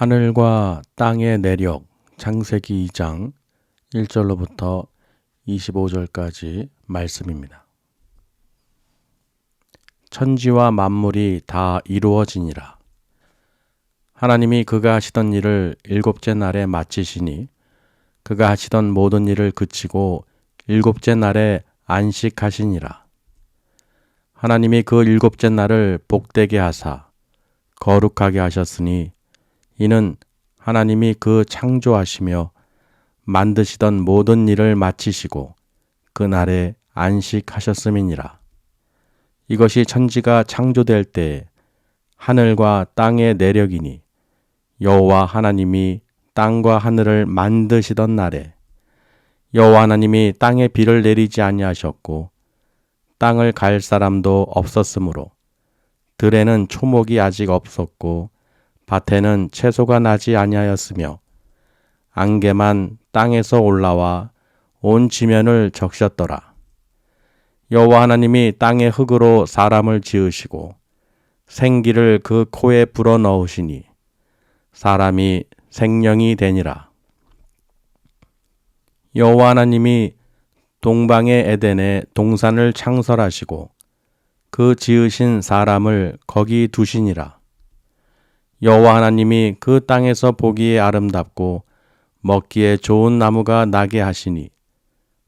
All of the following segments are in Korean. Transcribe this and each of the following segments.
하늘과 땅의 내력 창세기 2장 1절로부터 25절까지 말씀입니다. 천지와 만물이 다 이루어지니라. 하나님이 그가 하시던 일을 일곱째 날에 마치시니 그가 하시던 모든 일을 그치고 일곱째 날에 안식하시니라. 하나님이 그 일곱째 날을 복되게 하사 거룩하게 하셨으니 이는 하나님이 그 창조하시며 만드시던 모든 일을 마치시고 그 날에 안식하셨음이니라. 이것이 천지가 창조될 때에 하늘과 땅의 내력이니 여호와 하나님이 땅과 하늘을 만드시던 날에 여호와 하나님이 땅에 비를 내리지 아니하셨고 땅을 갈 사람도 없었으므로 들에는 초목이 아직 없었고 밭에는 채소가 나지 아니하였으며 안개만 땅에서 올라와 온 지면을 적셨더라. 여호와 하나님이 땅의 흙으로 사람을 지으시고 생기를 그 코에 불어넣으시니 사람이 생명이 되니라. 여호와 하나님이 동방의 에덴에 동산을 창설하시고 그 지으신 사람을 거기 두시니라. 여호와 하나님이 그 땅에서 보기에 아름답고 먹기에 좋은 나무가 나게 하시니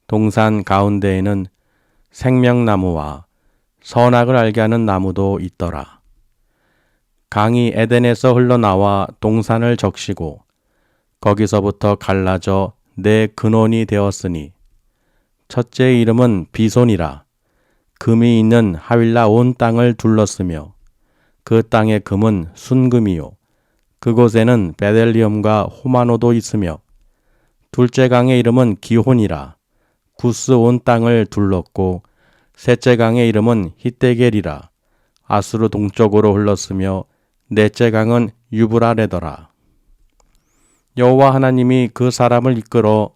동산 가운데에는 생명나무와 선악을 알게 하는 나무도 있더라. 강이 에덴에서 흘러나와 동산을 적시고 거기서부터 갈라져 네 근원이 되었으니 첫째의 이름은 비손이라. 금이 있는 하윌라 온 땅을 둘렀으며 그 땅의 금은 순금이요 그곳에는 베델리엄과 호마노도 있으며 둘째 강의 이름은 기혼이라. 구스 온 땅을 둘렀고 셋째 강의 이름은 히데겔이라. 아수르 동쪽으로 흘렀으며 넷째 강은 유브라레더라. 여호와 하나님이 그 사람을 이끌어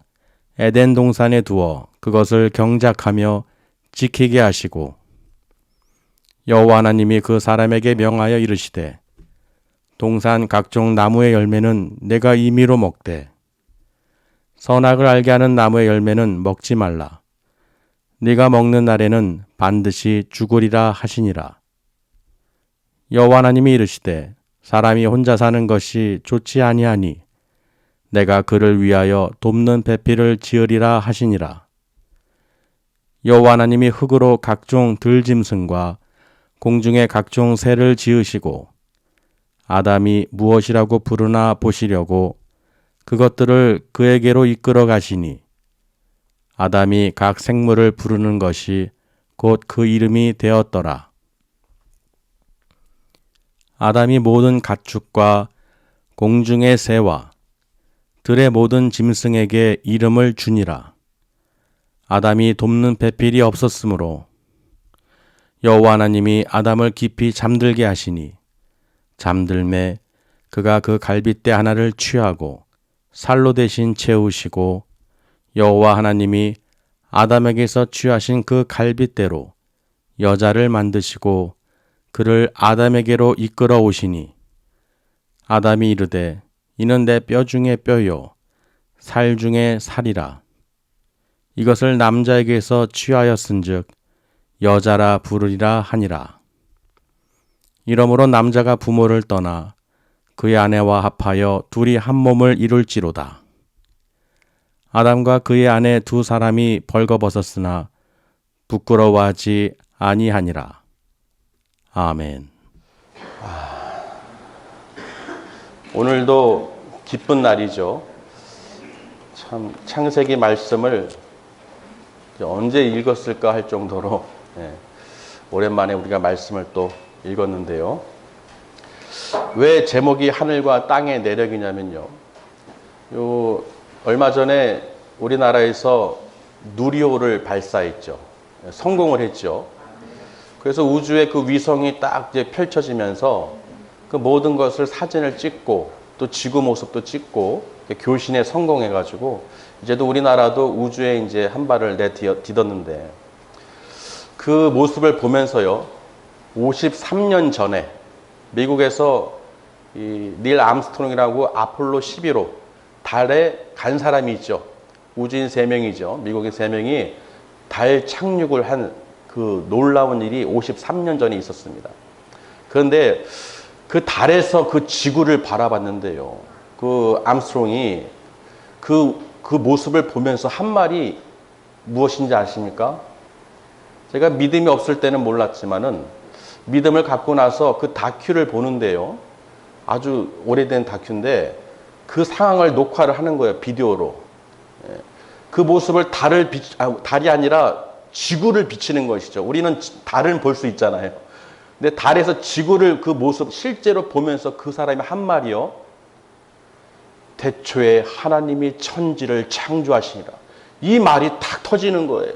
에덴 동산에 두어 그것을 경작하며 지키게 하시고 여호와 하나님이 그 사람에게 명하여 이르시되 동산 각종 나무의 열매는 내가 임의로 먹되 선악을 알게 하는 나무의 열매는 먹지 말라. 네가 먹는 날에는 반드시 죽으리라 하시니라. 여호와 하나님이 이르시되 사람이 혼자 사는 것이 좋지 아니하니 내가 그를 위하여 돕는 배필을 지으리라 하시니라. 여호와 하나님이 흙으로 각종 들짐승과 공중의 각종 새를 지으시고 아담이 무엇이라고 부르나 보시려고 그것들을 그에게로 이끌어 가시니 아담이 각 생물을 부르는 것이 곧 그 이름이 되었더라. 아담이 모든 가축과 공중의 새와 들의 모든 짐승에게 이름을 주니라. 아담이 돕는 배필이 없었으므로 여호와 하나님이 아담을 깊이 잠들게 하시니 잠들매 그가 그 갈빗대 하나를 취하고 살로 대신 채우시고 여호와 하나님이 아담에게서 취하신 그 갈빗대로 여자를 만드시고 그를 아담에게로 이끌어 오시니 아담이 이르되 이는 내 뼈 중에 뼈요 살 중에 살이라. 이것을 남자에게서 취하였은즉 여자라 부르리라 하니라. 이러므로 남자가 부모를 떠나 그의 아내와 합하여 둘이 한 몸을 이룰지로다. 아담과 그의 아내 두 사람이 벌거벗었으나 부끄러워하지 아니하니라. 아멘. 오늘도 기쁜 날이죠. 참 창세기 말씀을 언제 읽었을까 할 정도로 오랜만에 우리가 말씀을 또 읽었는데요. 왜 제목이 하늘과 땅의 내력이냐면요. 얼마 전에 우리나라에서 누리호를 발사했죠. 성공을 했죠. 그래서 우주에 그 위성이 딱 이제 펼쳐지면서 그 모든 것을 사진을 찍고 또 지구 모습도 찍고 교신에 성공해가지고 이제도 우리나라도 우주에 이제 한 발을 내딛었는데 그 모습을 보면서요. 53년 전에 미국에서 닐 암스트롱이라고 아폴로 11호 달에 간 사람이 있죠. 우주인 3명이죠. 미국인 3명이 달 착륙을 한 그 놀라운 일이 53년 전에 있었습니다. 그런데 그 달에서 그 지구를 바라봤는데요. 그 암스트롱이 그 모습을 보면서 한 말이 무엇인지 아십니까? 제가 믿음이 없을 때는 몰랐지만은 믿음을 갖고 나서 그 다큐를 보는데요. 아주 오래된 다큐인데 그 상황을 녹화를 하는 거예요. 비디오로. 그 모습을 달이 아니라 지구를 비치는 것이죠. 우리는 달을 볼 수 있잖아요. 근데 달에서 지구를 그 모습 실제로 보면서 그 사람이 한 말이요. 태초에 하나님이 천지를 창조하시니라. 이 말이 탁 터지는 거예요.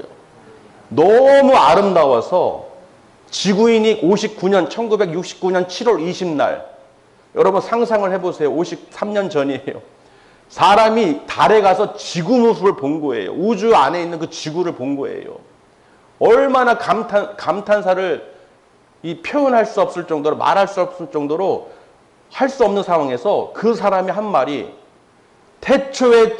너무 아름다워서 지구인이 1969년 7월 20날 여러분 상상을 해보세요. 53년 전이에요. 사람이 달에 가서 지구 모습을 본 거예요. 우주 안에 있는 그 지구를 본 거예요. 얼마나 감탄사를 표현할 수 없을 정도로 말할 수 없을 정도로 할 수 없는 상황에서 그 사람이 한 말이 태초에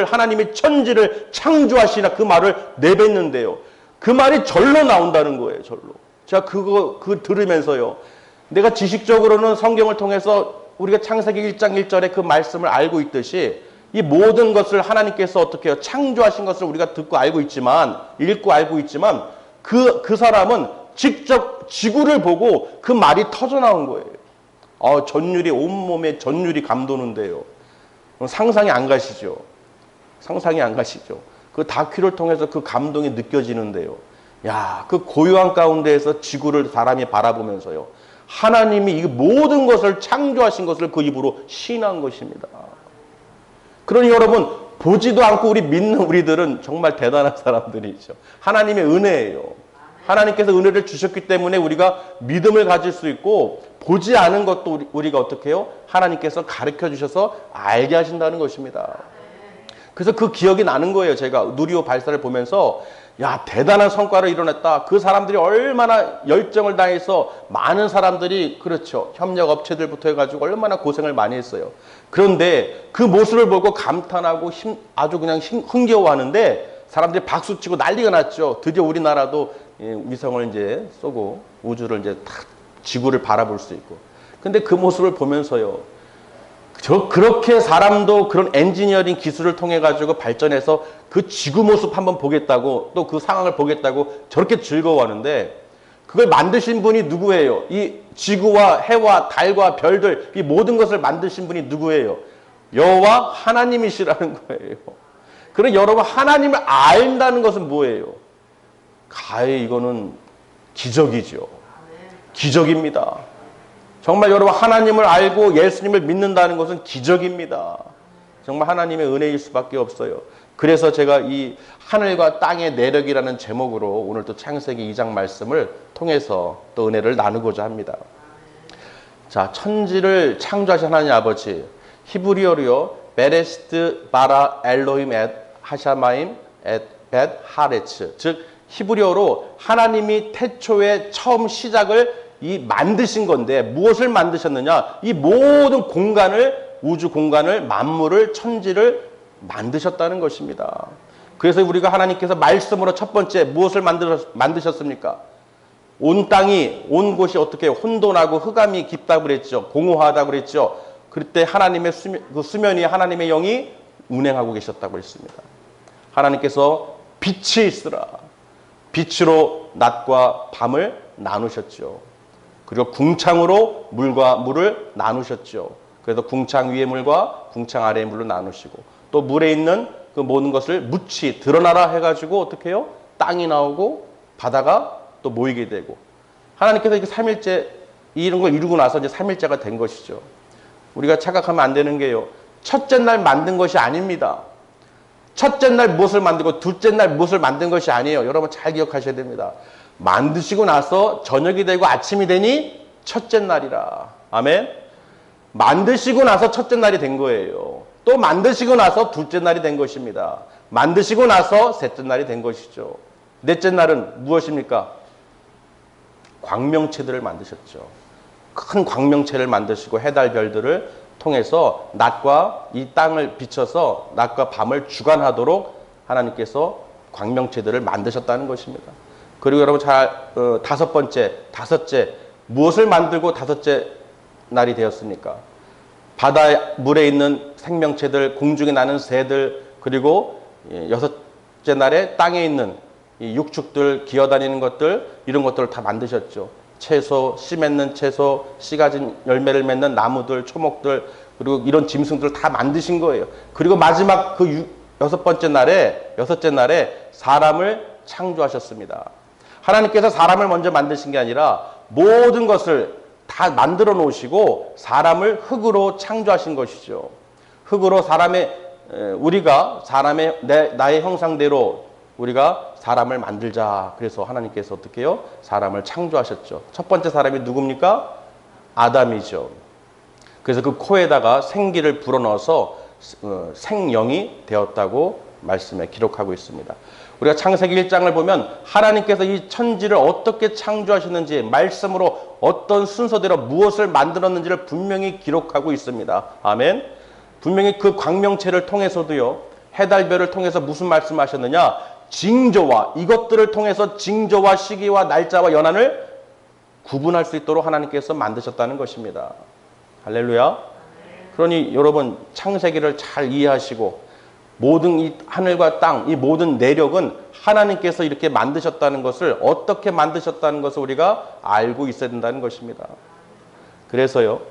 하나님이 천지를 창조하시나 그 말을 내뱉는데요. 그 말이 절로 나온다는 거예요. 절로. 제가 그거 들으면서요. 내가 지식적으로는 성경을 통해서 우리가 창세기 1장 1절에 그 말씀을 알고 있듯이 이 모든 것을 하나님께서 어떻게 해요? 창조하신 것을 우리가 듣고 알고 있지만, 읽고 알고 있지만, 그 사람은 직접 지구를 보고 그 말이 터져나온 거예요. 전율이, 온몸에 전율이 감도는데요. 상상이 안 가시죠? 상상이 안 가시죠? 그 다큐를 통해서 그 감동이 느껴지는데요. 야, 그 고요한 가운데에서 지구를 사람이 바라보면서요. 하나님이 이 모든 것을 창조하신 것을 그 입으로 시인한 것입니다. 그러니 여러분, 보지도 않고 믿는 우리들은 정말 대단한 사람들이죠. 하나님의 은혜예요. 하나님께서 은혜를 주셨기 때문에 우리가 믿음을 가질 수 있고, 보지 않은 것도 우리가 어떻게 해요? 하나님께서 가르쳐 주셔서 알게 하신다는 것입니다. 그래서 그 기억이 나는 거예요. 제가 누리호 발사를 보면서 야, 대단한 성과를 이뤄냈다. 그 사람들이 얼마나 열정을 다해서 많은 사람들이 그렇죠. 협력 업체들부터 해가지고 얼마나 고생을 많이 했어요. 그런데 그 모습을 보고 감탄하고 아주 그냥 흥겨워하는데 사람들이 박수치고 난리가 났죠. 드디어 우리나라도 위성을 이제 쏘고 우주를 이제 탁 지구를 바라볼 수 있고. 근데 그 모습을 보면서요. 그렇게 사람도 그런 엔지니어링 기술을 통해 가지고 발전해서 그 지구 모습 한번 보겠다고 또 그 상황을 보겠다고 저렇게 즐거워하는데 그걸 만드신 분이 누구예요? 이 지구와 해와 달과 별들 이 모든 것을 만드신 분이 누구예요? 여호와 하나님이시라는 거예요. 그럼 여러분 하나님을 안다는 것은 뭐예요? 가히 이거는 기적이죠. 기적입니다. 정말 여러분 하나님을 알고 예수님을 믿는다는 것은 기적입니다. 정말 하나님의 은혜일 수밖에 없어요. 그래서 제가 이 하늘과 땅의 내력이라는 제목으로 오늘 또 창세기 2장 말씀을 통해서 또 은혜를 나누고자 합니다. 자, 천지를 창조하신 하나님 아버지, 히브리어로요, 베레스트 바라 엘로힘 엣 하샤마임 엣 벳 하레츠, 즉 히브리어로 하나님이 태초에 처음 시작을 만드신 건데 무엇을 만드셨느냐? 이 모든 공간을, 우주 공간을, 만물을, 천지를 만드셨다는 것입니다. 그래서 우리가 하나님께서 말씀으로 첫 번째 무엇을 만드셨습니까? 온 땅이, 온 곳이 어떻게 혼돈하고 흑암이 깊다고 그랬죠. 공허하다고 그랬죠. 그때 하나님의 수면 위에 하나님의 영이 운행하고 계셨다고 했습니다. 하나님께서 빛이 있으라. 빛으로 낮과 밤을 나누셨죠. 그리고 궁창으로 물과 물을 나누셨죠. 그래서 궁창 위의 물과 궁창 아래의 물을 나누시고 또 물에 있는 그 모든 것을 묻히 드러나라 해가지고 어떻게 해요? 땅이 나오고 바다가 또 모이게 되고 하나님께서 이렇게 3일째 이런 걸 이루고 나서 이제 3일째가 된 것이죠. 우리가 착각하면 안 되는 게요. 첫째 날 만든 것이 아닙니다. 첫째 날 무엇을 만들고 둘째 날 무엇을 만든 것이 아니에요. 여러분 잘 기억하셔야 됩니다. 만드시고 나서 저녁이 되고 아침이 되니 첫째 날이라. 아멘. 만드시고 나서 첫째 날이 된 거예요. 또 만드시고 나서 둘째 날이 된 것입니다. 만드시고 나서 셋째 날이 된 것이죠. 넷째 날은 무엇입니까? 광명체들을 만드셨죠. 큰 광명체를 만드시고 해달 별들을 통해서 낮과 이 땅을 비춰서 낮과 밤을 주관하도록 하나님께서 광명체들을 만드셨다는 것입니다. 그리고 여러분 다섯째 무엇을 만들고 다섯째 날이 되었습니까? 바다 물에 있는 생명체들, 공중에 나는 새들, 그리고 여섯째 날에 땅에 있는 이 육축들, 기어다니는 것들, 이런 것들을 다 만드셨죠. 채소, 씨 맺는 채소, 씨 가진 열매를 맺는 나무들, 초목들, 그리고 이런 짐승들을 다 만드신 거예요. 그리고 마지막 여섯째 날에 사람을 창조하셨습니다. 하나님께서 사람을 먼저 만드신 게 아니라 모든 것을 다 만들어 놓으시고 사람을 흙으로 창조하신 것이죠. 흙으로 우리가 나의 형상대로 우리가 사람을 만들자. 그래서 하나님께서 어떻게 해요? 사람을 창조하셨죠. 첫 번째 사람이 누굽니까? 아담이죠. 그래서 그 코에다가 생기를 불어넣어서 생명이 되었다고 말씀에 기록하고 있습니다. 우리가 창세기 1장을 보면 하나님께서 이 천지를 어떻게 창조하셨는지 말씀으로 어떤 순서대로 무엇을 만들었는지를 분명히 기록하고 있습니다. 아멘. 분명히 그 광명체를 통해서도요. 해달별을 통해서 무슨 말씀하셨느냐? 이것들을 통해서 징조와 시기와 날짜와 연한을 구분할 수 있도록 하나님께서 만드셨다는 것입니다. 할렐루야. 그러니 여러분 창세기를 잘 이해하시고 모든 이 하늘과 땅, 이 모든 내력은 하나님께서 이렇게 만드셨다는 것을, 어떻게 만드셨다는 것을 우리가 알고 있어야 된다는 것입니다. 그래서요,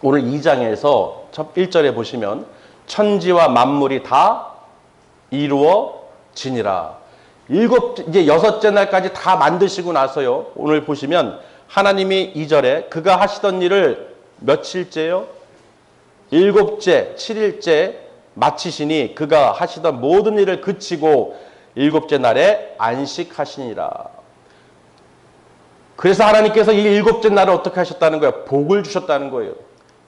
오늘 2장에서 첫 1절에 보시면 천지와 만물이 다 이루어지니라. 이제 여섯째 날까지 다 만드시고 나서요, 오늘 보시면 하나님이 2절에 그가 하시던 일을 며칠째요? 7째, 7일째 마치시니 그가 하시던 모든 일을 그치고 7째 날에 안식하시니라. 그래서 하나님께서 이 7째 날을 어떻게 하셨다는 거예요? 복을 주셨다는 거예요.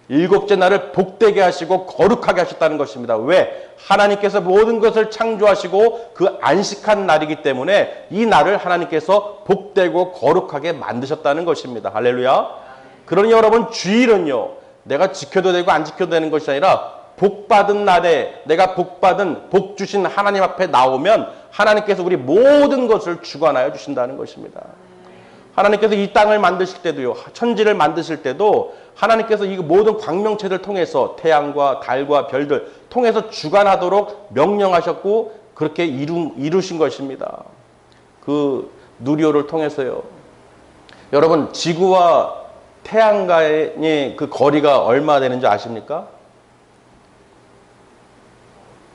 7째 날을 복되게 하시고 거룩하게 하셨다는 것입니다. 왜? 하나님께서 모든 것을 창조하시고 그 안식한 날이기 때문에 이 날을 하나님께서 복되고 거룩하게 만드셨다는 것입니다. 할렐루야. 그러니 여러분 주일은요, 내가 지켜도 되고 안 지켜도 되는 것이 아니라 복받은 날에 내가 복 주신 하나님 앞에 나오면 하나님께서 우리 모든 것을 주관하여 주신다는 것입니다. 하나님께서 이 땅을 만드실 때도요, 천지를 만드실 때도 하나님께서 이 모든 광명체들 통해서 태양과 달과 별들 통해서 주관하도록 명령하셨고 그렇게 이루신 것입니다. 그 누리호를 통해서요. 여러분 지구와 태양과의 그 거리가 얼마 되는지 아십니까?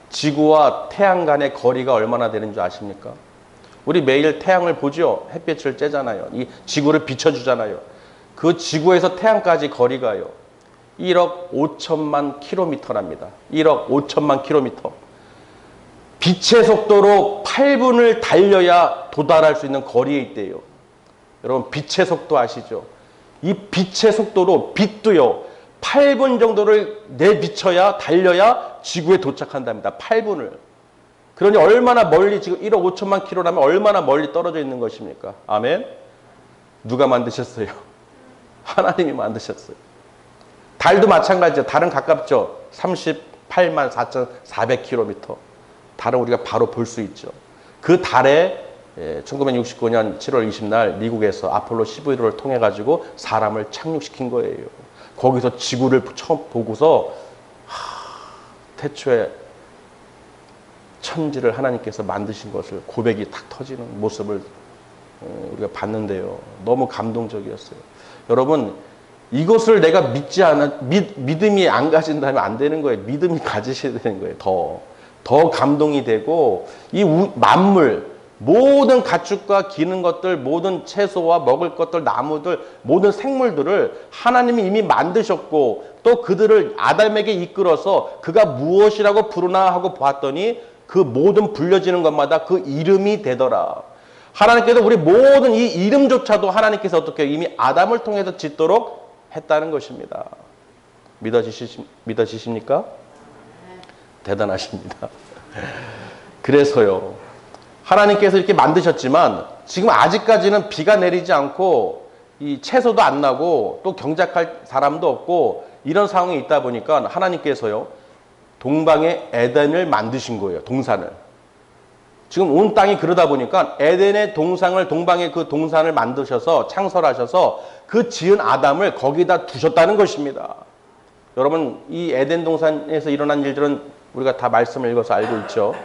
지구와 태양 간의 거리가 얼마나 되는 줄 아십니까? 우리 매일 태양을 보죠. 햇빛을 쬐잖아요. 이 지구를 비춰주잖아요. 그 지구에서 태양까지 거리가요. 1억 5천만 킬로미터랍니다. 1억 5천만 킬로미터. 빛의 속도로 8분을 달려야 도달할 수 있는 거리에 있대요. 여러분 빛의 속도 아시죠? 이 빛의 속도로 빛도요. 8분 정도를 내비쳐야 달려야 지구에 도착한답니다. 8분을. 그러니 얼마나 멀리 지금 1억 5천만 킬로라면 얼마나 멀리 떨어져 있는 것입니까? 아멘. 누가 만드셨어요? 하나님이 만드셨어요. 달도 마찬가지죠. 달은 가깝죠. 38만 4,400km. 달은 우리가 바로 볼 수 있죠. 그 달에 1969년 7월 20날 미국에서 아폴로 15호를 통해 가지고 사람을 착륙시킨 거예요. 거기서 지구를 처음 보고서 태초에 천지를 하나님께서 만드신 것을 고백이 탁 터지는 모습을 우리가 봤는데요. 너무 감동적이었어요. 여러분 이것을 내가 믿음이 안 가진다면 안 되는 거예요. 믿음이 가지셔야 되는 거예요. 더 감동이 되고 이 만물 모든 가축과 기는 것들, 모든 채소와 먹을 것들, 나무들, 모든 생물들을 하나님이 이미 만드셨고 또 그들을 아담에게 이끌어서 그가 무엇이라고 부르나 하고 보았더니 그 모든 불려지는 것마다 그 이름이 되더라. 하나님께서 우리 모든 이 이름조차도 하나님께서 어떻게 이미 아담을 통해서 짓도록 했다는 것입니다. 믿어지십니까? 대단하십니다. 그래서요. 하나님께서 이렇게 만드셨지만 지금 아직까지는 비가 내리지 않고 이 채소도 안 나고 또 경작할 사람도 없고 이런 상황이 있다 보니까 하나님께서요, 동방에 에덴을 만드신 거예요. 동산을. 지금 온 땅이 그러다 보니까 에덴의 동상을, 동방의 그 동산을 만드셔서 창설하셔서 그 지은 아담을 거기다 두셨다는 것입니다. 여러분, 이 에덴 동산에서 일어난 일들은 우리가 다 말씀을 읽어서 알고 있죠.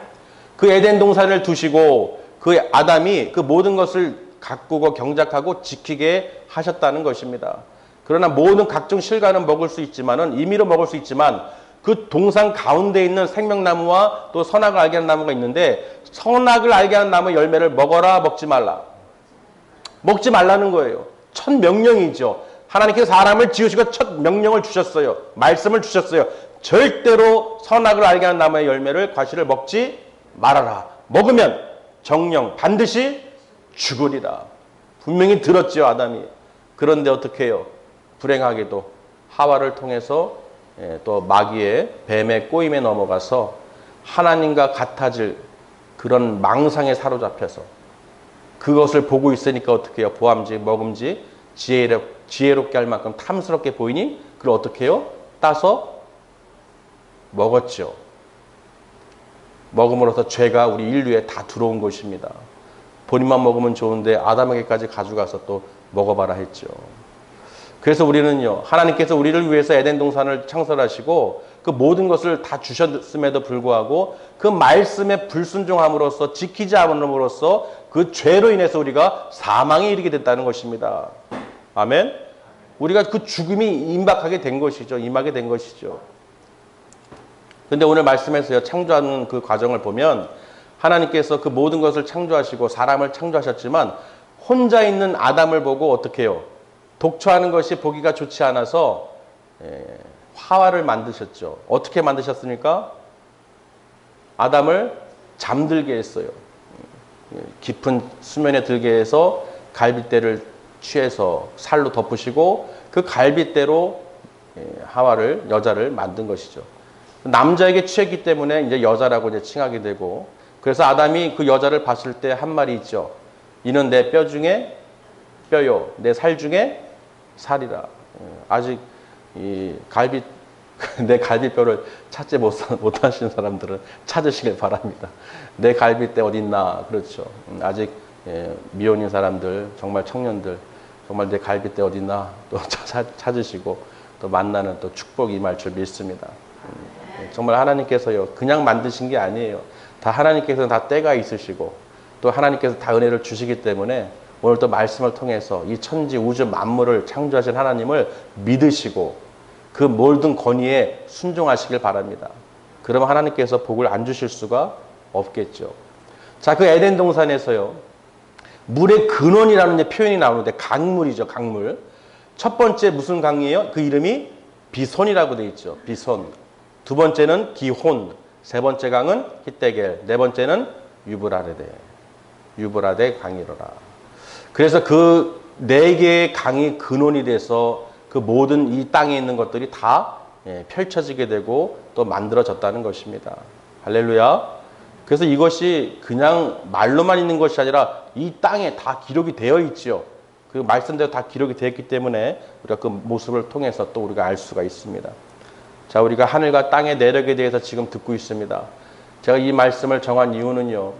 그 에덴 동산을 두시고 그 아담이 그 모든 것을 가꾸고 경작하고 지키게 하셨다는 것입니다. 그러나 모든 각종 실과는 먹을 수 있지만은, 임의로 먹을 수 있지만 그 동산 가운데 있는 생명나무와 또 선악을 알게 하는 나무가 있는데, 선악을 알게 하는 나무 열매를 먹어라, 먹지 말라. 먹지 말라는 거예요. 첫 명령이죠. 하나님께서 사람을 지으시고 첫 명령을 주셨어요. 말씀을 주셨어요. 절대로 선악을 알게 하는 나무의 열매를, 과실을 먹지 말아라. 먹으면 정령 반드시 죽으리라. 분명히 들었죠, 아담이. 그런데 어떻게 해요? 불행하게도 하와를 통해서 또 마귀의, 뱀의 꼬임에 넘어가서 하나님과 같아질 그런 망상에 사로잡혀서 그것을 보고 있으니까 어떻게 해요? 보암직, 먹음직, 지혜롭게 할 만큼 탐스럽게 보이니 그걸 어떻게 해요? 따서 먹었죠. 먹음으로써 죄가 우리 인류에 다 들어온 것입니다. 본인만 먹으면 좋은데 아담에게까지 가져가서 또 먹어봐라 했죠. 그래서 우리는요, 하나님께서 우리를 위해서 에덴 동산을 창설하시고 그 모든 것을 다 주셨음에도 불구하고 그 말씀에 불순종함으로써, 지키지 않음으로써 그 죄로 인해서 우리가 사망에 이르게 됐다는 것입니다. 아멘? 우리가 그 죽음이 임박하게 된 것이죠. 임하게 된 것이죠. 근데 오늘 말씀에서요, 창조하는 그 과정을 보면 하나님께서 그 모든 것을 창조하시고 사람을 창조하셨지만 혼자 있는 아담을 보고 어떻게 해요? 독초하는 것이 보기가 좋지 않아서 하와를 만드셨죠. 어떻게 만드셨습니까? 아담을 잠들게 했어요. 깊은 수면에 들게 해서 갈빗대를 취해서 살로 덮으시고 그 갈빗대로 하와를, 여자를 만든 것이죠. 남자에게 취했기 때문에 이제 여자라고 이제 칭하게 되고, 그래서 아담이 그 여자를 봤을 때 한 말이 있죠. 이는 내 뼈 중에 뼈요, 내 살 중에 살이라. 아직 이 내 갈비뼈를 찾지 못하시는 사람들은 찾으시길 바랍니다. 내 갈비뼈 어디 있나? 그렇죠. 아직 미혼인 사람들, 정말 청년들, 정말 내 갈비뼈 어디 있나? 또 찾으시고 또 만나는 또 축복이 임할 줄 믿습니다. 정말 하나님께서요, 그냥 만드신 게 아니에요. 다 하나님께서 다 때가 있으시고 또 하나님께서 다 은혜를 주시기 때문에 오늘 또 말씀을 통해서 이 천지 우주 만물을 창조하신 하나님을 믿으시고 그 모든 권위에 순종하시길 바랍니다. 그러면 하나님께서 복을 안 주실 수가 없겠죠. 자, 그 에덴 동산에서요, 물의 근원이라는 표현이 나오는데 강물이죠, 강물. 첫 번째 무슨 강이에요? 그 이름이 비손이라고 되어 있죠. 비손. 두 번째는 기혼. 세 번째 강은 히데겔. 네 번째는 유브라데 강이로라. 그래서 그 네 개의 강이 근원이 돼서 그 모든 이 땅에 있는 것들이 다 펼쳐지게 되고 또 만들어졌다는 것입니다. 할렐루야. 그래서 이것이 그냥 말로만 있는 것이 아니라 이 땅에 다 기록이 되어 있죠. 그 말씀대로 다 기록이 되어 있기 때문에 우리가 그 모습을 통해서 또 우리가 알 수가 있습니다. 자, 우리가 하늘과 땅의 내력에 대해서 지금 듣고 있습니다. 제가 이 말씀을 정한 이유는요,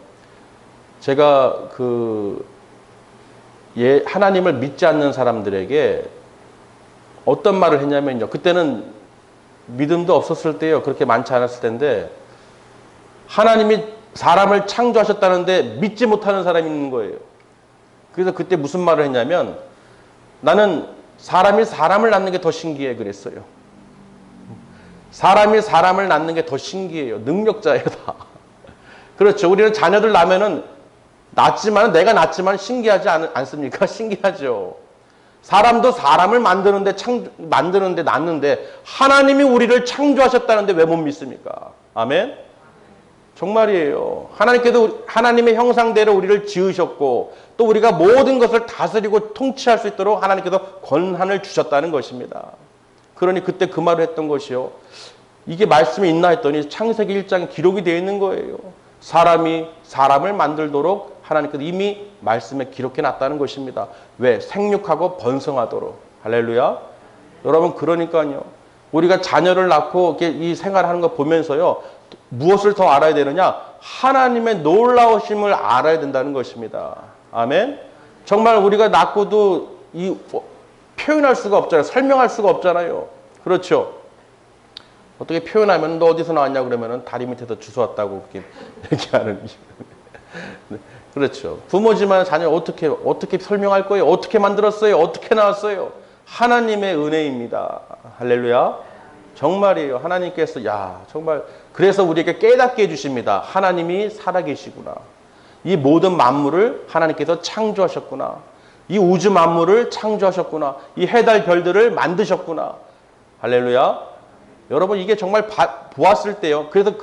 제가 하나님을 믿지 않는 사람들에게 어떤 말을 했냐면요, 그때는 믿음도 없었을 때요, 그렇게 많지 않았을 텐데 하나님이 사람을 창조하셨다는데 믿지 못하는 사람이 있는 거예요. 그래서 그때 무슨 말을 했냐면, 나는 사람이 사람을 낳는 게 더 신기해 그랬어요. 사람이 사람을 낳는 게 더 신기해요. 능력자예요, 다. 그렇죠. 우리는 자녀들 낳으면은 내가 낳지만 신기하지 않습니까? 신기하죠. 사람도 사람을 만드는데 낳는데 하나님이 우리를 창조하셨다는데 왜 못 믿습니까? 아멘? 정말이에요. 하나님께도 하나님의 형상대로 우리를 지으셨고 또 우리가 모든 것을 다스리고 통치할 수 있도록 하나님께서 권한을 주셨다는 것입니다. 그러니 그때 그 말을 했던 것이요, 이게 말씀이 있나 했더니 창세기 1장에 기록이 되어 있는 거예요. 사람이 사람을 만들도록 하나님께서 이미 말씀에 기록해 놨다는 것입니다. 왜? 생육하고 번성하도록. 할렐루야. 여러분, 그러니까요. 우리가 자녀를 낳고 이 생활하는 거 보면서요. 무엇을 더 알아야 되느냐? 하나님의 놀라우심을 알아야 된다는 것입니다. 아멘. 정말 우리가 낳고도 표현할 수가 없잖아요. 설명할 수가 없잖아요. 그렇죠. 어떻게 표현하면 너 어디서 나왔냐 그러면은 다리 밑에서 주워왔다고 이렇게 하는. 그렇죠. 부모지만 자녀 어떻게 설명할 거예요? 어떻게 만들었어요? 어떻게 나왔어요? 하나님의 은혜입니다. 할렐루야. 정말이에요. 하나님께서 정말 그래서 우리에게 깨닫게 해주십니다. 하나님이 살아계시구나. 이 모든 만물을 하나님께서 창조하셨구나. 이 우주 만물을 창조하셨구나. 이 해달 별들을 만드셨구나. 할렐루야. 여러분, 이게 정말 보았을 때요. 그래서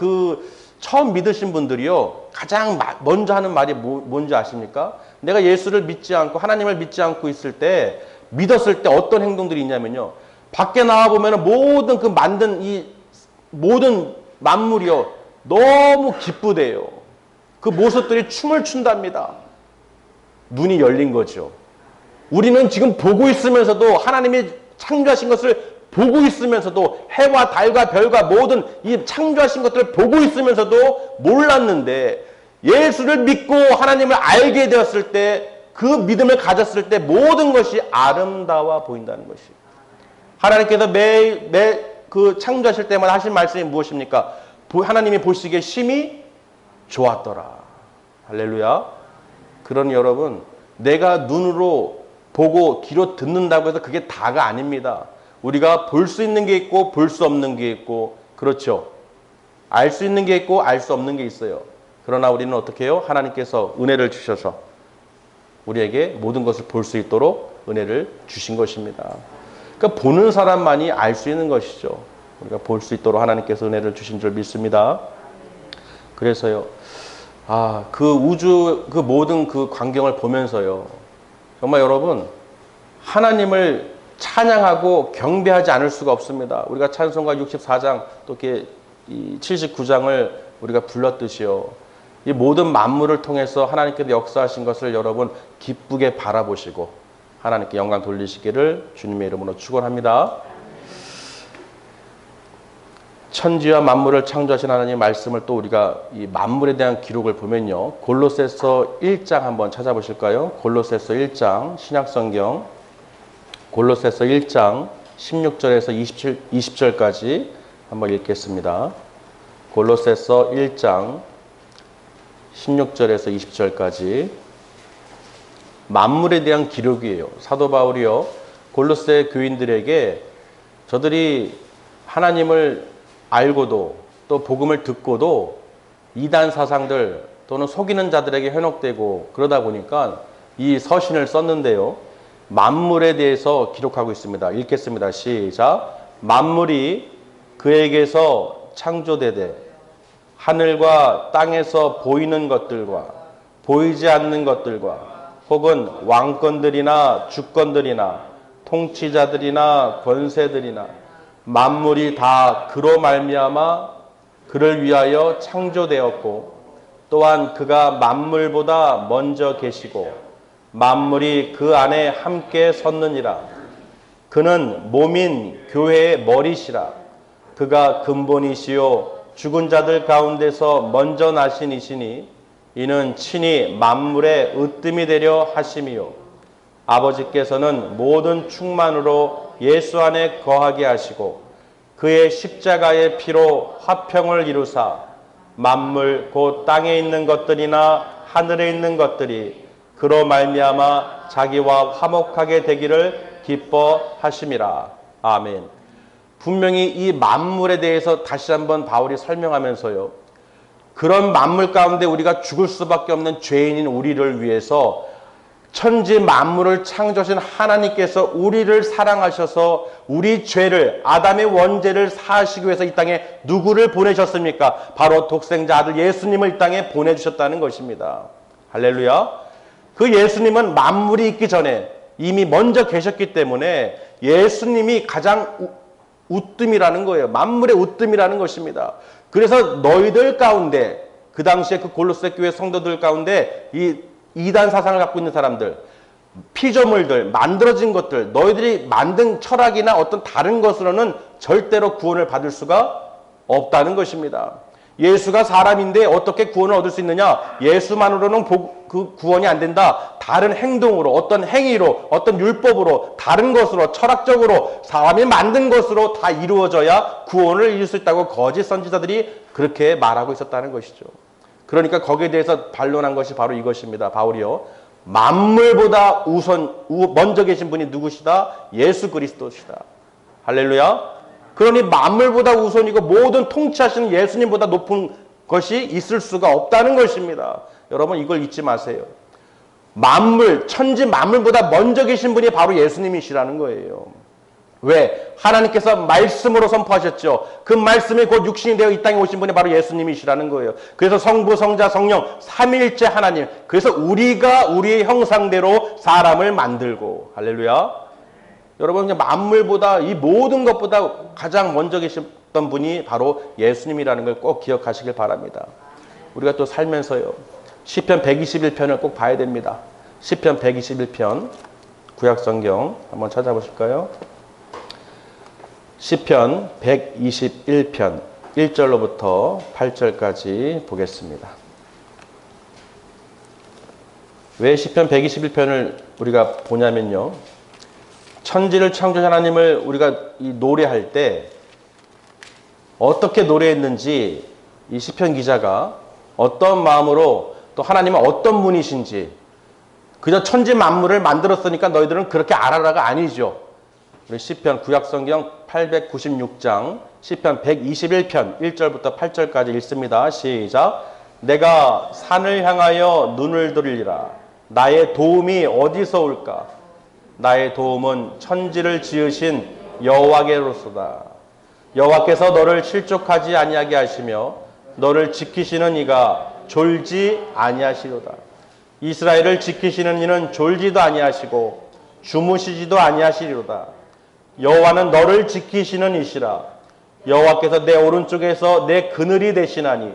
처음 믿으신 분들이요. 가장 먼저 하는 말이 뭔지 아십니까? 내가 예수를 믿지 않고 하나님을 믿지 않고 있을 때, 믿었을 때 어떤 행동들이 있냐면요. 밖에 나와보면 모든 만든 모든 만물이요. 너무 기쁘대요. 그 모습들이 춤을 춘답니다. 눈이 열린 거죠. 우리는 지금 보고 있으면서도 하나님이 창조하신 것을 보고 있으면서도 해와 달과 별과 모든 이 창조하신 것들을 보고 있으면서도 몰랐는데 예수를 믿고 하나님을 알게 되었을 때 그 믿음을 가졌을 때 모든 것이 아름다워 보인다는 것이. 하나님께서 매일 창조하실 때마다 하신 말씀이 무엇입니까? 하나님이 보시기에 심히 좋았더라. 할렐루야. 그러니 여러분, 내가 눈으로 보고 귀로 듣는다고 해서 그게 다가 아닙니다. 우리가 볼 수 있는 게 있고 볼 수 없는 게 있고, 그렇죠. 알 수 있는 게 있고 알 수 없는 게 있어요. 그러나 우리는 어떻게 해요? 하나님께서 은혜를 주셔서 우리에게 모든 것을 볼 수 있도록 은혜를 주신 것입니다. 그러니까 보는 사람만이 알 수 있는 것이죠. 우리가 볼 수 있도록 하나님께서 은혜를 주신 줄 믿습니다. 그래서요, 그 우주, 그 모든 그 광경을 보면서요, 정말 여러분, 하나님을 찬양하고 경배하지 않을 수가 없습니다. 우리가 찬송가 64장 또 이렇게 79장을 우리가 불렀듯이요. 이 모든 만물을 통해서 하나님께서 역사하신 것을 여러분 기쁘게 바라보시고 하나님께 영광 돌리시기를 주님의 이름으로 축원합니다. 천지와 만물을 창조하신 하나님의 말씀을 또 우리가 이 만물에 대한 기록을 보면요. 골로새서 1장 한번 찾아보실까요? 골로새서 1장 신약성경 골로새서 1장 16절에서 20절까지 한번 읽겠습니다. 골로새서 1장 16절에서 20절까지 만물에 대한 기록이에요. 사도 바울이요. 골로새 교인들에게 저들이 하나님을 알고도 또 복음을 듣고도 이단 사상들 또는 속이는 자들에게 현혹되고 그러다 보니까 이 서신을 썼는데요. 만물에 대해서 기록하고 있습니다. 읽겠습니다. 시작. 만물이 그에게서 창조되되 하늘과 땅에서 보이는 것들과 보이지 않는 것들과 혹은 왕권들이나 주권들이나 통치자들이나 권세들이나 만물이 다 그로 말미암아 그를 위하여 창조되었고 또한 그가 만물보다 먼저 계시고 만물이 그 안에 함께 섰느니라. 그는 몸인 교회의 머리시라. 그가 근본이시요 죽은 자들 가운데서 먼저 나신 이시니 이는 친히 만물의 으뜸이 되려 하심이요 아버지께서는 모든 충만으로 예수 안에 거하게 하시고 그의 십자가의 피로 화평을 이루사 만물 곧 땅에 있는 것들이나 하늘에 있는 것들이 그로 말미암아 자기와 화목하게 되기를 기뻐하심이라. 아멘. 분명히 이 만물에 대해서 다시 한번 바울이 설명하면서요. 그런 만물 가운데 우리가 죽을 수밖에 없는 죄인인 우리를 위해서 천지 만물을 창조하신 하나님께서 우리를 사랑하셔서 우리 죄를 아담의 원죄를 사하시기 위해서 이 땅에 누구를 보내셨습니까? 바로 독생자 아들 예수님을 이 땅에 보내주셨다는 것입니다. 할렐루야. 그 예수님은 만물이 있기 전에 이미 먼저 계셨기 때문에 예수님이 가장 우뜸이라는 거예요. 만물의 우뜸이라는 것입니다. 그래서 너희들 가운데 그 당시에 그 골로새 교회 성도들 가운데 이 이단 사상을 갖고 있는 사람들, 피조물들, 만들어진 것들, 너희들이 만든 철학이나 어떤 다른 것으로는 절대로 구원을 받을 수가 없다는 것입니다. 예수가 사람인데 어떻게 구원을 얻을 수 있느냐? 예수만으로는 그 구원이 안 된다. 다른 행동으로, 어떤 행위로, 어떤 율법으로, 다른 것으로, 철학적으로, 사람이 만든 것으로 다 이루어져야 구원을 이룰 수 있다고 거짓 선지자들이 그렇게 말하고 있었다는 것이죠. 그러니까 거기에 대해서 반론한 것이 바로 이것입니다. 바울이요. 만물보다 먼저 계신 분이 누구시다? 예수 그리스도시다. 할렐루야. 그러니 만물보다 우선이고 모든 통치하시는 예수님보다 높은 것이 있을 수가 없다는 것입니다. 여러분 이걸 잊지 마세요. 천지 만물보다 먼저 계신 분이 바로 예수님이시라는 거예요. 왜? 하나님께서 말씀으로 선포하셨죠. 그 말씀이 곧 육신이 되어 이 땅에 오신 분이 바로 예수님이시라는 거예요. 그래서 성부, 성자, 성령, 삼위일체 하나님. 그래서 우리가 우리의 형상대로 사람을 만들고, 할렐루야. 여러분 그냥 만물보다 이 모든 것보다 가장 먼저 계셨던 분이 바로 예수님이라는 걸 꼭 기억하시길 바랍니다. 우리가 또 살면서요. 시편 121편을 꼭 봐야 됩니다. 시편 121편 구약성경 한번 찾아보실까요? 시편 121편 1절로부터 8절까지 보겠습니다. 왜 시편 121편을 우리가 보냐면요. 천지를 창조한 하나님을 우리가 노래할 때 어떻게 노래했는지 이 시편 기자가 어떤 마음으로 또 하나님은 어떤 분이신지 그저 천지 만물을 만들었으니까 너희들은 그렇게 알아라가 아니죠. 우리 시편 구약성경 896장 시편 121편 1절부터 8절까지 읽습니다. 시작. 내가 산을 향하여 눈을 들이리라. 나의 도움이 어디서 올까? 나의 도움은 천지를 지으신 여호와께로소다. 여호와께서 너를 실족하지 아니하게 하시며 너를 지키시는 이가 졸지 아니하시로다. 이스라엘을 지키시는 이는 졸지도 아니하시고 주무시지도 아니하시리로다. 여호와는 너를 지키시는 이시라. 여호와께서 내 오른쪽에서 내 그늘이 되시나니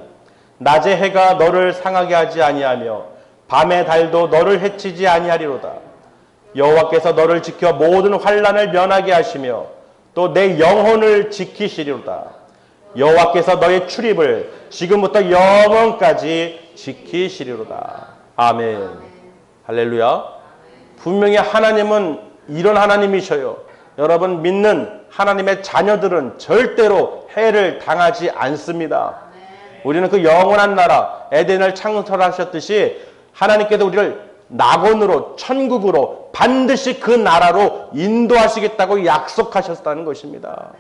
낮의 해가 너를 상하게 하지 아니하며 밤의 달도 너를 해치지 아니하리로다. 여호와께서 너를 지켜 모든 환난을 면하게 하시며 또 내 영혼을 지키시리로다. 여호와께서 너의 출입을 지금부터 영원까지 지키시리로다. 아멘. 할렐루야. 분명히 하나님은 이런 하나님이셔요. 여러분 믿는 하나님의 자녀들은 절대로 해를 당하지 않습니다. 우리는 그 영원한 나라 에덴을 창설하셨듯이 하나님께서 우리를 낙원으로 천국으로 반드시 그 나라로 인도하시겠다고 약속하셨다는 것입니다.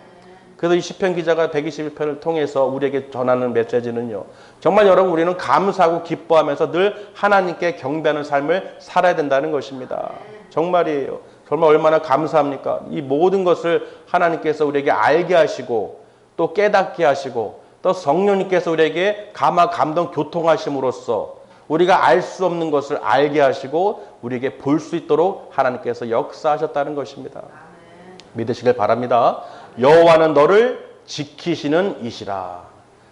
그래서 이 시편 기자가 121편을 통해서 우리에게 전하는 메시지는요. 정말 여러분 우리는 감사하고 기뻐하면서 늘 하나님께 경배하는 삶을 살아야 된다는 것입니다. 정말이에요. 정말 얼마나 감사합니까? 이 모든 것을 하나님께서 우리에게 알게 하시고 또 깨닫게 하시고 또 성령님께서 우리에게 감화 감동 교통하심으로써 우리가 알 수 없는 것을 알게 하시고 우리에게 볼 수 있도록 하나님께서 역사하셨다는 것입니다. 믿으시길 바랍니다. 여호와는 너를 지키시는 이시라.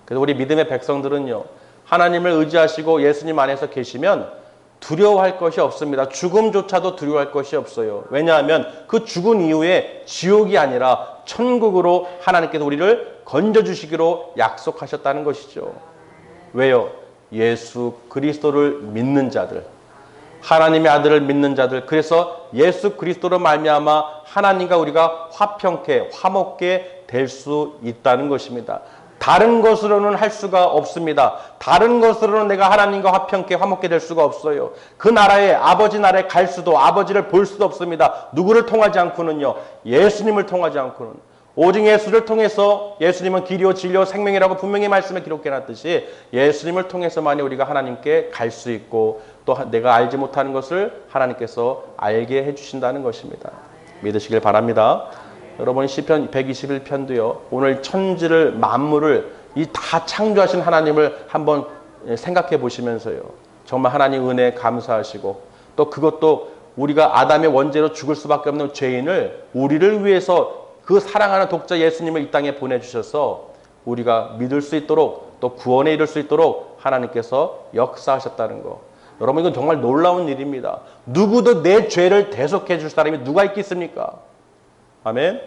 그래서 우리 믿음의 백성들은요. 하나님을 의지하시고 예수님 안에서 계시면 두려워할 것이 없습니다. 죽음조차도 두려워할 것이 없어요. 왜냐하면 그 죽은 이후에 지옥이 아니라 천국으로 하나님께서 우리를 건져주시기로 약속하셨다는 것이죠. 왜요? 예수 그리스도를 믿는 자들, 하나님의 아들을 믿는 자들, 그래서 예수 그리스도로 말미암아 하나님과 우리가 화평케 화목게 될 수 있다는 것입니다. 다른 것으로는 할 수가 없습니다. 다른 것으로는 내가 하나님과 화평케 화목게 될 수가 없어요. 그 나라에 아버지 나라에 갈 수도 아버지를 볼 수도 없습니다. 누구를 통하지 않고는요. 예수님을 통하지 않고는. 오직 예수를 통해서 예수님은 길이요 진리요 생명이라고 분명히 말씀에 기록해놨듯이 예수님을 통해서만이 우리가 하나님께 갈 수 있고 또 내가 알지 못하는 것을 하나님께서 알게 해주신다는 것입니다. 믿으시길 바랍니다. 여러분 시편 121편도요. 오늘 천지를 만물을 이 다 창조하신 하나님을 한번 생각해 보시면서요. 정말 하나님 은혜에 감사하시고 또 그것도 우리가 아담의 원죄로 죽을 수밖에 없는 죄인을 우리를 위해서 그 사랑하는 독자 예수님을 이 땅에 보내주셔서 우리가 믿을 수 있도록 또 구원에 이를 수 있도록 하나님께서 역사하셨다는 거. 여러분 이건 정말 놀라운 일입니다. 누구도 내 죄를 대속해 줄 사람이 누가 있겠습니까? 아멘.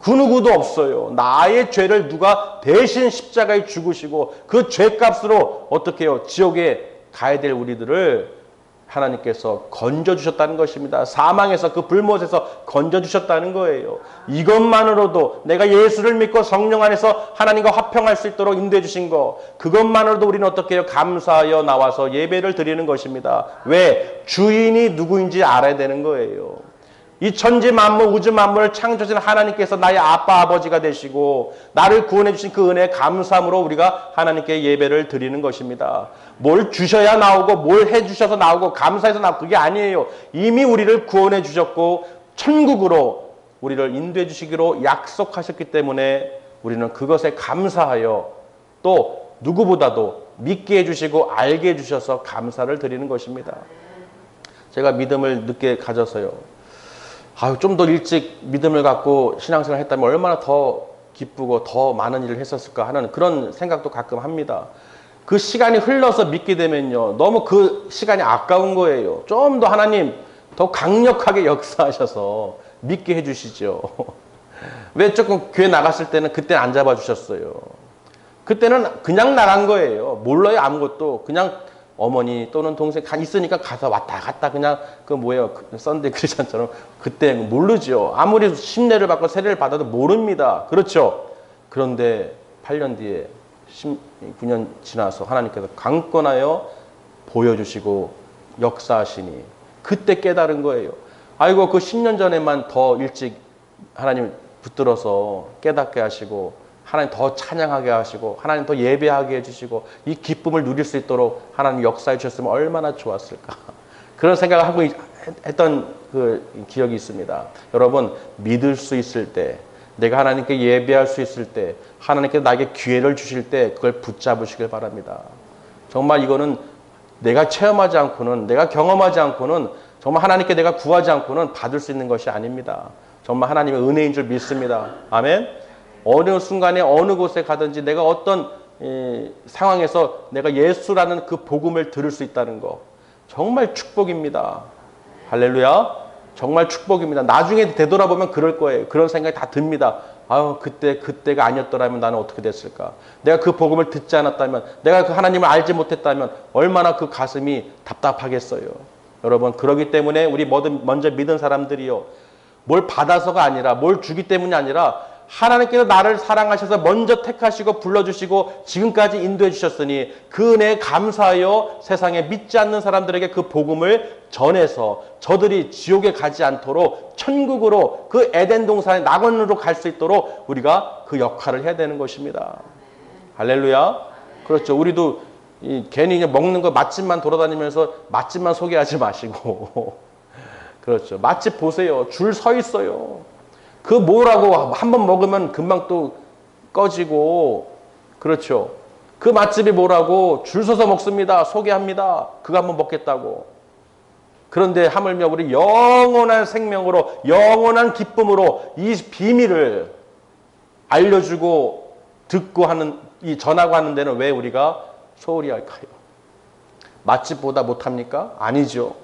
그 누구도 없어요. 나의 죄를 누가 대신 십자가에 죽으시고 그 죄값으로 어떻게 해요? 지옥에 가야 될 우리들을 하나님께서 건져주셨다는 것입니다. 사망에서 그 불못에서 건져주셨다는 거예요. 이것만으로도 내가 예수를 믿고 성령 안에서 하나님과 화평할 수 있도록 인도해 주신 거, 그것만으로도 우리는 어떻게 해요? 감사하여 나와서 예배를 드리는 것입니다. 왜? 주인이 누구인지 알아야 되는 거예요. 이 천지 만물, 우주 만물을 창조하신 하나님께서 나의 아빠, 아버지가 되시고 나를 구원해 주신 그 은혜에 감사함으로 우리가 하나님께 예배를 드리는 것입니다. 뭘 주셔야 나오고 뭘 해주셔서 나오고 감사해서 나오고 그게 아니에요. 이미 우리를 구원해 주셨고 천국으로 우리를 인도해 주시기로 약속하셨기 때문에 우리는 그것에 감사하여 또 누구보다도 믿게 해주시고 알게 해주셔서 감사를 드리는 것입니다. 제가 믿음을 늦게 가져서요. 좀 더 일찍 믿음을 갖고 신앙생활을 했다면 얼마나 더 기쁘고 더 많은 일을 했었을까 하는 그런 생각도 가끔 합니다. 그 시간이 흘러서 믿게 되면요. 너무 그 시간이 아까운 거예요. 좀 더 하나님 더 강력하게 역사하셔서 믿게 해주시죠. 왜 조금 교회 나갔을 때는 그때 안 잡아주셨어요. 그때는 그냥 나간 거예요. 몰라요 아무것도. 그냥 어머니 또는 동생 있으니까 가서 왔다 갔다 그냥 그 뭐예요 썬데이 크리스천처럼 그때 모르죠. 아무리 심례를 받고 세례를 받아도 모릅니다. 그렇죠. 그런데 8년 뒤에 19년 지나서 하나님께서 강권하여 보여주시고 역사하시니 그때 깨달은 거예요. 아이고 그 10년 전에만 더 일찍 하나님 붙들어서 깨닫게 하시고 하나님 더 찬양하게 하시고 하나님 더 예배하게 해주시고 이 기쁨을 누릴 수 있도록 하나님 역사해 주셨으면 얼마나 좋았을까. 그런 생각을 하고 했던 그 기억이 있습니다. 여러분 믿을 수 있을 때 내가 하나님께 예배할 수 있을 때 하나님께서 나에게 기회를 주실 때 그걸 붙잡으시길 바랍니다. 정말 이거는 내가 체험하지 않고는 내가 경험하지 않고는 정말 하나님께 내가 구하지 않고는 받을 수 있는 것이 아닙니다. 정말 하나님의 은혜인 줄 믿습니다. 아멘. 어느 순간에 어느 곳에 가든지 내가 어떤 상황에서 내가 예수라는 그 복음을 들을 수 있다는 거 정말 축복입니다. 할렐루야. 정말 축복입니다. 나중에 되돌아보면 그럴 거예요. 그런 생각이 다 듭니다. 그때가 아니었더라면 나는 어떻게 됐을까? 내가 그 복음을 듣지 않았다면, 내가 그 하나님을 알지 못했다면 얼마나 그 가슴이 답답하겠어요. 여러분, 그러기 때문에 우리 먼저 믿은 사람들이요. 뭘 받아서가 아니라, 뭘 주기 때문이 아니라 하나님께서 나를 사랑하셔서 먼저 택하시고 불러주시고 지금까지 인도해 주셨으니 그 은혜에 감사하여 세상에 믿지 않는 사람들에게 그 복음을 전해서 저들이 지옥에 가지 않도록 천국으로 그 에덴 동산의 낙원으로 갈 수 있도록 우리가 그 역할을 해야 되는 것입니다. 할렐루야. 그렇죠. 우리도 괜히 그냥 먹는 거 맛집만 돌아다니면서 맛집만 소개하지 마시고 그렇죠. 맛집 보세요. 줄 서 있어요. 그 뭐라고 한번 먹으면 금방 또 꺼지고 그렇죠. 그 맛집이 뭐라고 줄 서서 먹습니다. 소개합니다. 그거 한번 먹겠다고. 그런데 하물며 우리 영원한 생명으로 영원한 기쁨으로 이 비밀을 알려주고 듣고 하는 이 전하고 하는 데는 왜 우리가 소홀히 할까요? 맛집보다 못합니까? 아니죠.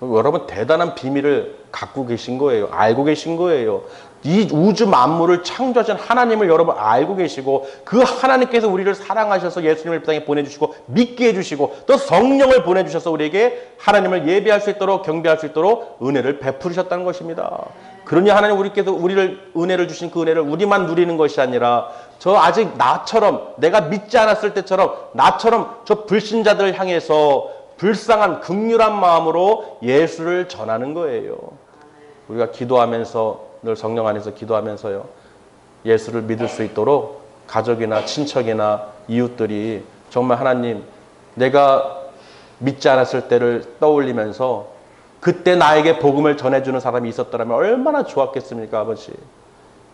여러분 대단한 비밀을 갖고 계신 거예요. 알고 계신 거예요. 이 우주 만물을 창조하신 하나님을 여러분 알고 계시고 그 하나님께서 우리를 사랑하셔서 예수님을 이 땅에 보내주시고 믿게 해주시고 또 성령을 보내주셔서 우리에게 하나님을 예배할 수 있도록 경배할 수 있도록 은혜를 베푸셨다는 것입니다. 그러니 하나님 우리께서 우리를 은혜를 주신 그 은혜를 우리만 누리는 것이 아니라 저 아직 나처럼 내가 믿지 않았을 때처럼 나처럼 저 불신자들을 향해서 불쌍한 긍휼한 마음으로 예수를 전하는 거예요. 우리가 기도하면서 늘 성령 안에서 기도하면서요. 예수를 믿을 수 있도록 가족이나 친척이나 이웃들이 정말 하나님 내가 믿지 않았을 때를 떠올리면서 그때 나에게 복음을 전해주는 사람이 있었더라면 얼마나 좋았겠습니까 아버지.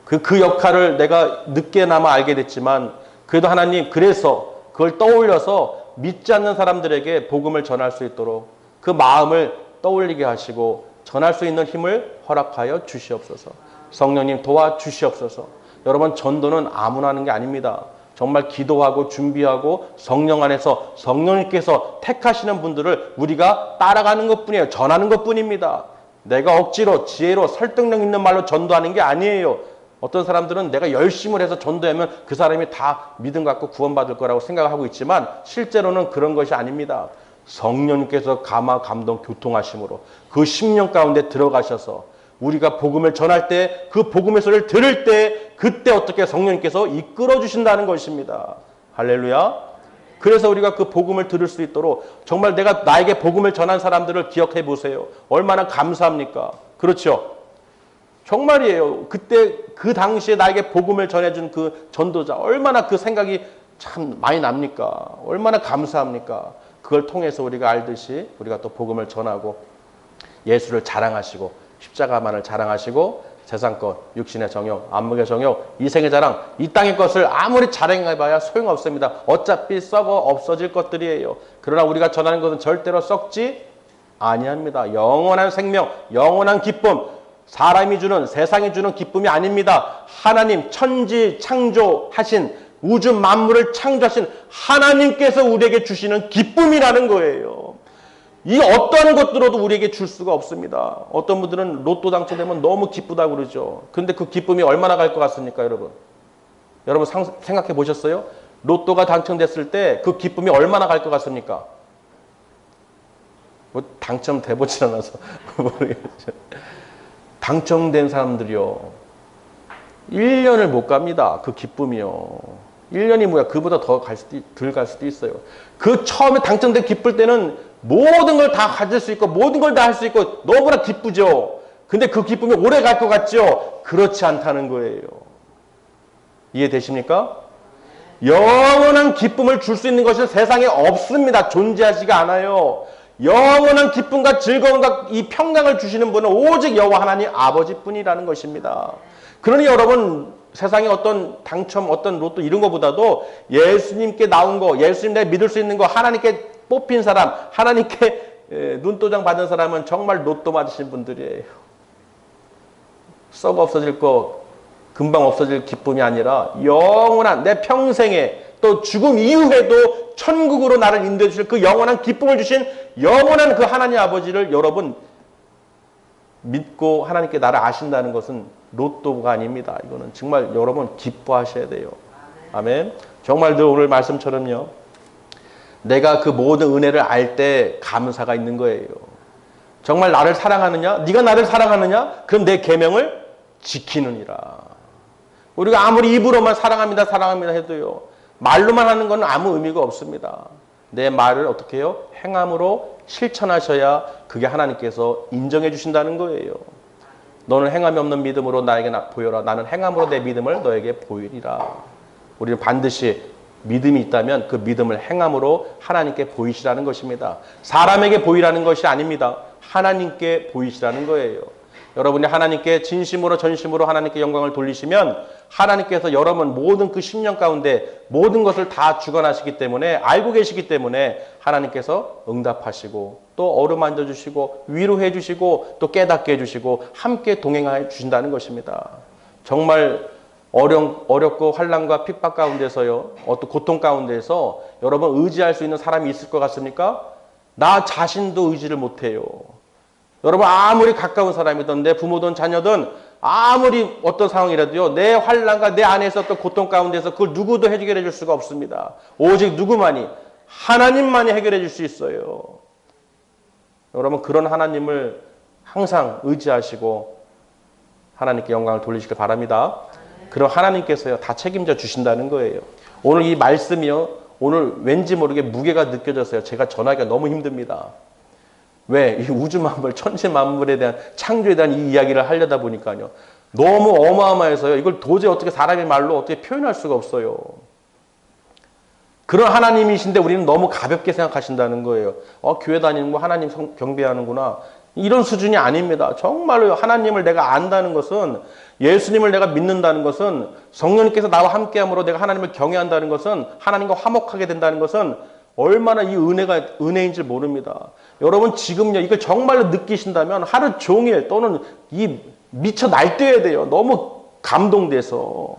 그 역할을 내가 늦게나마 알게 됐지만 그래도 하나님 그래서 그걸 떠올려서 믿지 않는 사람들에게 복음을 전할 수 있도록 그 마음을 떠올리게 하시고 전할 수 있는 힘을 허락하여 주시옵소서. 성령님 도와주시옵소서. 여러분 전도는 아무나 하는 게 아닙니다. 정말 기도하고 준비하고 성령 안에서 성령님께서 택하시는 분들을 우리가 따라가는 것뿐이에요. 전하는 것뿐입니다. 내가 억지로 지혜로 설득력 있는 말로 전도하는 게 아니에요. 어떤 사람들은 내가 열심을 해서 전도하면 그 사람이 다 믿음 갖고 구원받을 거라고 생각하고 있지만 실제로는 그런 것이 아닙니다. 성령님께서 감화, 감동, 교통하심으로 그 심령 가운데 들어가셔서 우리가 복음을 전할 때 그 복음의 소리를 들을 때 그때 어떻게 성령님께서 이끌어 주신다는 것입니다. 할렐루야. 그래서 우리가 그 복음을 들을 수 있도록 정말 내가 나에게 복음을 전한 사람들을 기억해 보세요. 얼마나 감사합니까? 그렇죠? 정말이에요. 그때 그 당시에 나에게 복음을 전해준 그 전도자 얼마나 그 생각이 참 많이 납니까? 얼마나 감사합니까? 그걸 통해서 우리가 알듯이 우리가 또 복음을 전하고 예수를 자랑하시고 십자가만을 자랑하시고 세상 것, 육신의 정욕, 안목의 정욕, 이생의 자랑, 이 땅의 것을 아무리 자랑해봐야 소용없습니다. 어차피 썩어 없어질 것들이에요. 그러나 우리가 전하는 것은 절대로 썩지 아니합니다. 영원한 생명, 영원한 기쁨, 사람이 주는, 세상이 주는 기쁨이 아닙니다. 하나님 천지 창조하신 우주 만물을 창조하신 하나님께서 우리에게 주시는 기쁨이라는 거예요. 이 어떠한 것들로도 우리에게 줄 수가 없습니다. 어떤 분들은 로또 당첨되면 너무 기쁘다고 그러죠. 근데 그 기쁨이 얼마나 갈 것 같습니까, 여러분? 여러분 생각해 보셨어요? 로또가 당첨됐을 때 그 기쁨이 얼마나 갈 것 같습니까? 뭐 당첨돼 보질 않아서 모르겠죠. 당첨된 사람들이요. 1년을 못 갑니다. 그 기쁨이요. 1년이 뭐야? 그보다 더 덜 갈 수도 있어요. 그 처음에 당첨돼 기쁠 때는 모든 걸 다 가질 수 있고 모든 걸 다 할 수 있고 너무나 기쁘죠. 근데 그 기쁨이 오래 갈 것 같죠? 그렇지 않다는 거예요. 이해되십니까? 영원한 기쁨을 줄 수 있는 것은 세상에 없습니다. 존재하지가 않아요. 영원한 기쁨과 즐거움과 이 평강을 주시는 분은 오직 여호와 하나님 아버지뿐이라는 것입니다. 그러니 여러분 세상에 어떤 당첨, 어떤 로또 이런 것보다도 예수님께 나온 거, 예수님 내가 믿을 수 있는 거, 하나님께 뽑힌 사람, 하나님께 눈도장 받은 사람은 정말 로또 맞으신 분들이에요. 썩어 없어질 거, 금방 없어질 기쁨이 아니라 영원한 내 평생에 또 죽음 이후에도 천국으로 나를 인도해 주실 그 영원한 기쁨을 주신 영원한 그 하나님 아버지를 여러분 믿고 하나님께 나를 아신다는 것은 로또가 아닙니다. 이거는 정말 여러분 기뻐하셔야 돼요. 아멘. 정말 늘 오늘 말씀처럼요. 내가 그 모든 은혜를 알 때 감사가 있는 거예요. 정말 나를 사랑하느냐? 네가 나를 사랑하느냐? 그럼 내 계명을 지키느니라. 우리가 아무리 입으로만 사랑합니다, 사랑합니다 해도요. 말로만 하는 건 아무 의미가 없습니다. 내 말을 어떻게 해요? 행함으로 실천하셔야 그게 하나님께서 인정해 주신다는 거예요. 너는 행함이 없는 믿음으로 나에게 보여라. 나는 행함으로 내 믿음을 너에게 보이리라. 우리는 반드시 믿음이 있다면 그 믿음을 행함으로 하나님께 보이시라는 것입니다. 사람에게 보이라는 것이 아닙니다. 하나님께 보이시라는 거예요. 여러분이 하나님께 진심으로 전심으로 하나님께 영광을 돌리시면 하나님께서 여러분 모든 그 심령 가운데 모든 것을 다 주관하시기 때문에 알고 계시기 때문에 하나님께서 응답하시고 또 어루만져 주시고 위로해 주시고 또 깨닫게 해 주시고 함께 동행해 주신다는 것입니다. 정말 어렵고 환난과 핍박 가운데서요. 어떤 고통 가운데서 여러분 의지할 수 있는 사람이 있을 것 같습니까? 나 자신도 의지를 못해요. 여러분 아무리 가까운 사람이든 내 부모든 자녀든 아무리 어떤 상황이라도요. 내 환난과 내 안에 있었던 고통 가운데서 그걸 누구도 해결해 줄 수가 없습니다. 오직 누구만이 하나님만이 해결해 줄 수 있어요. 여러분 그런 하나님을 항상 의지하시고 하나님께 영광을 돌리시길 바랍니다. 그럼 하나님께서요 다 책임져 주신다는 거예요. 오늘 이 말씀이요 오늘 왠지 모르게 무게가 느껴졌어요. 제가 전하기가 너무 힘듭니다. 왜? 이 우주 만물, 천지 만물에 대한 창조에 대한 이 이야기를 하려다 보니까요. 너무 어마어마해서요. 이걸 도저히 어떻게 사람의 말로 어떻게 표현할 수가 없어요. 그런 하나님이신데 우리는 너무 가볍게 생각하신다는 거예요. 교회 다니는 거 하나님 경배하는구나. 이런 수준이 아닙니다. 정말로 하나님을 내가 안다는 것은 예수님을 내가 믿는다는 것은 성령님께서 나와 함께함으로 내가 하나님을 경외한다는 것은 하나님과 화목하게 된다는 것은 얼마나 이 은혜인 줄 모릅니다. 여러분 지금요 이걸 정말로 느끼신다면 하루 종일 또는 이 미쳐 날뛰어야 돼요. 너무 감동돼서.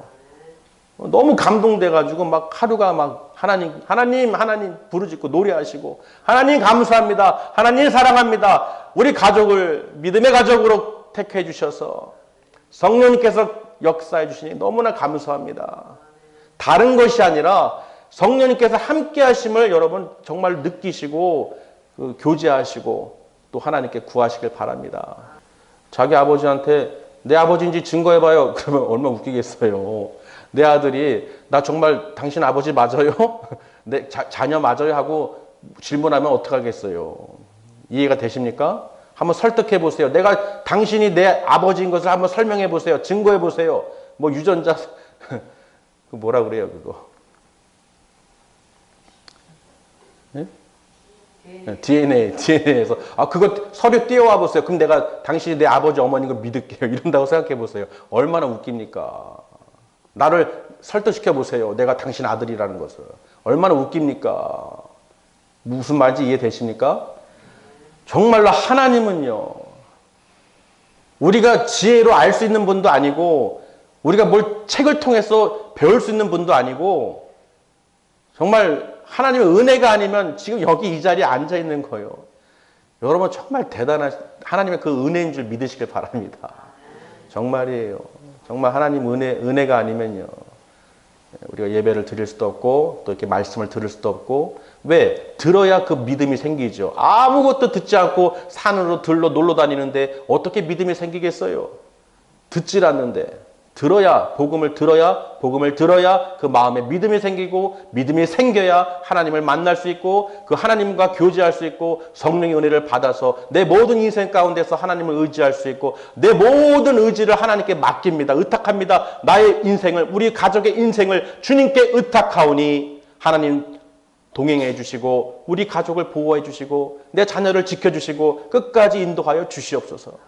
너무 감동돼가지고 막 하루가 막 하나님 부르짖고 노래하시고 하나님 감사합니다. 하나님 사랑합니다. 우리 가족을 믿음의 가족으로 택해 주셔서 성령님께서 역사해 주시니 너무나 감사합니다. 다른 것이 아니라 성령님께서 함께 하심을 여러분 정말 느끼시고 교제하시고 또 하나님께 구하시길 바랍니다. 자기 아버지한테 내 아버지인지 증거해봐요. 그러면 얼마나 웃기겠어요. 내 아들이 나 정말 당신 아버지 맞아요? 내 자녀 맞아요? 하고 질문하면 어떡하겠어요. 이해가 되십니까? 한번 설득해 보세요. 내가 당신이 내 아버지인 것을 한번 설명해 보세요. 증거해 보세요. 뭐 유전자 그 뭐라 그래요 그거? 네? DNA에서 그거 서류 띄워와 보세요. 그럼 내가 당신이 내 아버지 어머니인 걸 믿을게요. 이런다고 생각해 보세요. 얼마나 웃깁니까? 나를 설득시켜 보세요. 내가 당신 아들이라는 것을. 얼마나 웃깁니까? 무슨 말인지 이해되십니까? 정말로 하나님은요, 우리가 지혜로 알 수 있는 분도 아니고, 우리가 뭘 책을 통해서 배울 수 있는 분도 아니고, 정말 하나님의 은혜가 아니면 지금 여기 이 자리에 앉아 있는 거예요. 여러분 정말 대단한 하나님의 그 은혜인 줄 믿으시길 바랍니다. 정말이에요. 정말 하나님 은혜가 아니면요, 우리가 예배를 드릴 수도 없고 또 이렇게 말씀을 들을 수도 없고. 왜? 들어야 그 믿음이 생기죠. 아무것도 듣지 않고 산으로 들러 놀러 다니는데 어떻게 믿음이 생기겠어요? 듣질 않는데. 복음을 들어야 그 마음에 믿음이 생기고, 믿음이 생겨야 하나님을 만날 수 있고, 그 하나님과 교제할 수 있고, 성령의 은혜를 받아서 내 모든 인생 가운데서 하나님을 의지할 수 있고, 내 모든 의지를 하나님께 맡깁니다. 의탁합니다. 나의 인생을, 우리 가족의 인생을 주님께 의탁하오니 하나님 동행해 주시고, 우리 가족을 보호해 주시고, 내 자녀를 지켜주시고, 끝까지 인도하여 주시옵소서.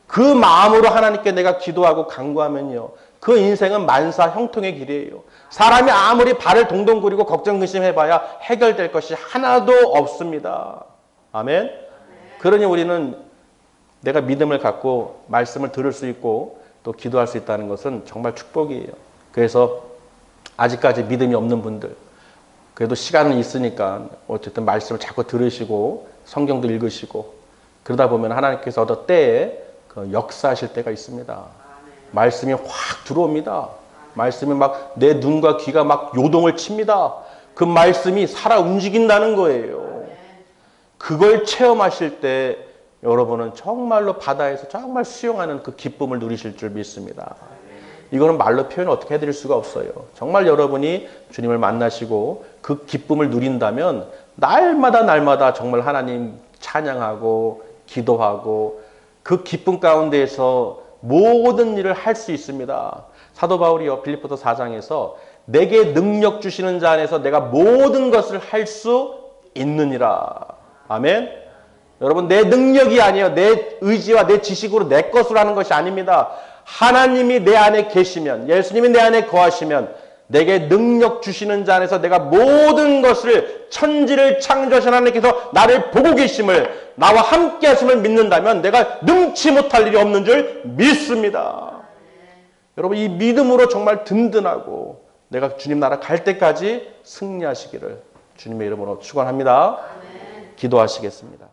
그 마음으로 하나님께 내가 기도하고 간구하면요, 그 인생은 만사 형통의 길이에요. 사람이 아무리 발을 동동 구리고 걱정 근심해봐야 해결될 것이 하나도 없습니다. 아멘. 그러니 우리는 내가 믿음을 갖고 말씀을 들을 수 있고 또 기도할 수 있다는 것은 정말 축복이에요. 그래서 아직까지 믿음이 없는 분들, 그래도 시간은 있으니까 어쨌든 말씀을 자꾸 들으시고 성경도 읽으시고 그러다 보면 하나님께서 어떤 때에 역사하실 때가 있습니다. 말씀이 확 들어옵니다. 말씀이 막 내 눈과 귀가 막 요동을 칩니다. 그 말씀이 살아 움직인다는 거예요. 그걸 체험하실 때 여러분은 정말로 바다에서 정말 수영하는 그 기쁨을 누리실 줄 믿습니다. 이거는 말로 표현을 어떻게 해드릴 수가 없어요. 정말 여러분이 주님을 만나시고 그 기쁨을 누린다면 날마다 정말 하나님 찬양하고 기도하고 그 기쁨 가운데에서 모든 일을 할 수 있습니다. 사도 바울이요, 빌립보서 4장에서 내게 능력 주시는 자 안에서 내가 모든 것을 할 수 있느니라. 아멘. 여러분, 내 능력이 아니에요. 내 의지와 내 지식으로 내 것으로 하는 것이 아닙니다. 하나님이 내 안에 계시면, 예수님이 내 안에 거하시면 내게 능력 주시는 자 안에서 내가 모든 것을, 천지를 창조하신 하나님께서 나를 보고 계심을, 나와 함께 하심을 믿는다면 내가 능치 못할 일이 없는 줄 믿습니다. 여러분, 이 믿음으로 정말 든든하고 내가 주님 나라 갈 때까지 승리하시기를 주님의 이름으로 축원합니다. 기도하시겠습니다.